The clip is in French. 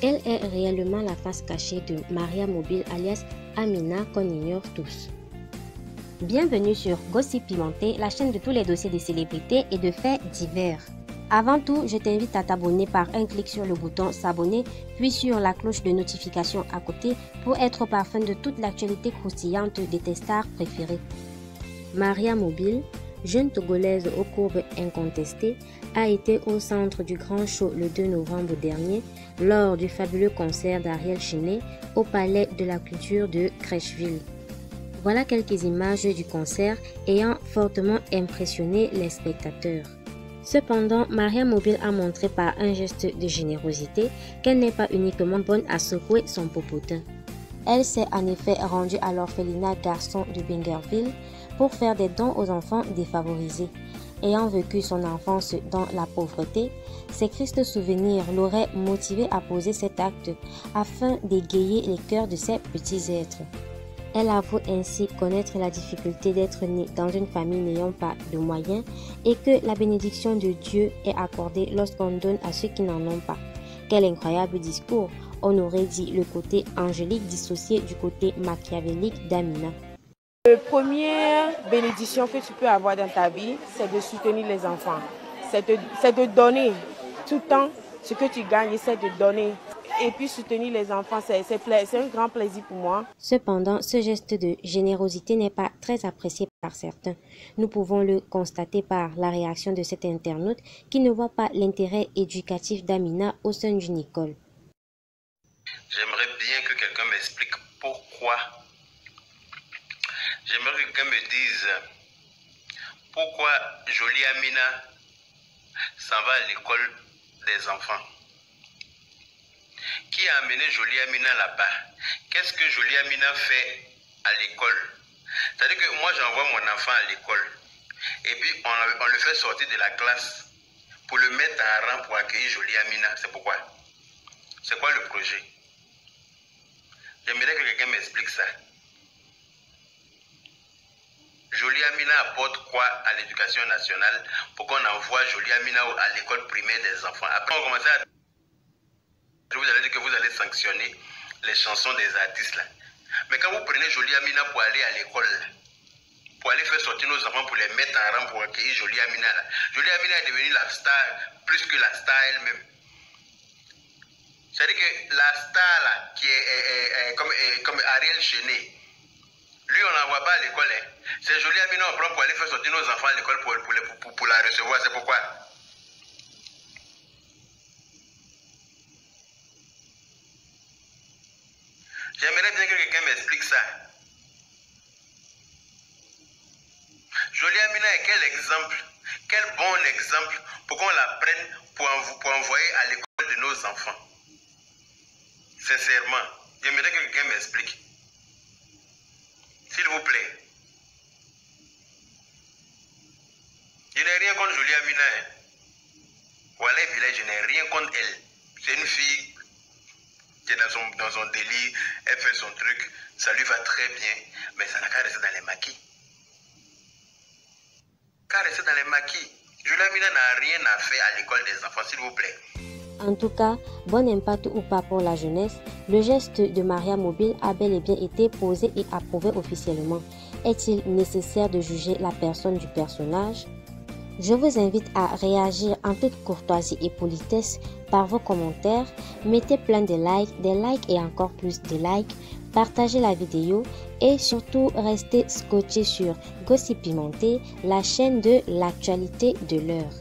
Elle est réellement la face cachée de Maria Mobile alias Amina qu'on ignore tous. Bienvenue sur Gossip Pimenté, la chaîne de tous les dossiers des célébrités et de faits divers. Avant tout, je t'invite à t'abonner par un clic sur le bouton s'abonner, puis sur la cloche de notification à côté pour être au parfum de toute l'actualité croustillante de tes stars préférées. Maria Mobile, jeune Togolaise aux courbes incontestées, a été au centre du grand show le 2 novembre dernier lors du fabuleux concert d'Ariel Chenet au Palais de la Culture de Crècheville. Voilà quelques images du concert ayant fortement impressionné les spectateurs. Cependant, Maria Mobile a montré par un geste de générosité qu'elle n'est pas uniquement bonne à secouer son popotin. Elle s'est en effet rendue à l'orphelinat Garçon de Bingerville pour faire des dons aux enfants défavorisés. Ayant vécu son enfance dans la pauvreté, ces tristes souvenirs l'auraient motivée à poser cet acte afin d'égayer les cœurs de ces petits êtres. Elle avoue ainsi connaître la difficulté d'être née dans une famille n'ayant pas de moyens et que la bénédiction de Dieu est accordée lorsqu'on donne à ceux qui n'en ont pas. Quel incroyable discours! On aurait dit le côté angélique dissocié du côté machiavélique d'Amina. La première bénédiction que tu peux avoir dans ta vie, c'est de soutenir les enfants. C'est de donner tout le temps ce que tu gagnes, c'est de donner. Et puis soutenir les enfants, c'est un grand plaisir pour moi. Cependant, ce geste de générosité n'est pas très apprécié par certains. Nous pouvons le constater par la réaction de cet internaute qui ne voit pas l'intérêt éducatif d'Amina au sein d'une école. J'aimerais bien que quelqu'un m'explique pourquoi. J'aimerais que quelqu'un me dise pourquoi jolie Amina s'en va à l'école des enfants. Qui a amené jolie Amina là-bas? Qu'est-ce que jolie Amina fait à l'école? C'est-à-dire que moi j'envoie mon enfant à l'école et puis on le fait sortir de la classe pour le mettre en rang pour accueillir jolie Amina. C'est pourquoi? C'est quoi le projet? J'aimerais que quelqu'un m'explique ça. Jolie Amina apporte quoi à l'éducation nationale pour qu'on envoie jolie Amina à l'école primaire des enfants? Après on commence à... Vous allez dire que vous allez sanctionner les chansons des artistes là. Mais quand vous prenez jolie Amina pour aller à l'école, pour aller faire sortir nos enfants, pour les mettre en rang pour accueillir jolie Amina là. Jolie Amina est devenue la star, plus que la star elle-même. C'est-à-dire que la star là, qui est comme Ariel Chenet, lui on l'envoie pas à l'école. Hein. C'est jolie Amina on prend pour aller faire sortir nos enfants à l'école pour la recevoir. C'est pourquoi? J'aimerais bien que quelqu'un m'explique ça. Jolie Amina est quel exemple, quel bon exemple pour qu'on la prenne pour envoyer à l'école de nos enfants. Sincèrement, j'aimerais que quelqu'un m'explique. S'il vous plaît. Je n'ai rien contre Jolie Amina. Hein. Voilà, je n'ai rien contre elle. C'est une fille qui est dans son délire, elle fait son truc, ça lui va très bien, mais ça n'a qu'à rester dans les maquis. Qu'à rester dans les maquis. Jolie Amina n'a rien à faire à l'école des enfants, s'il vous plaît. En tout cas, bon impact ou pas pour la jeunesse, le geste de Maria Mobile a bel et bien été posé et approuvé officiellement. Est-il nécessaire de juger la personne du personnage? Je vous invite à réagir en toute courtoisie et politesse par vos commentaires. Mettez plein de likes et encore plus de likes. Partagez la vidéo et surtout restez scotchés sur Gossip Pimenté, la chaîne de l'actualité de l'heure.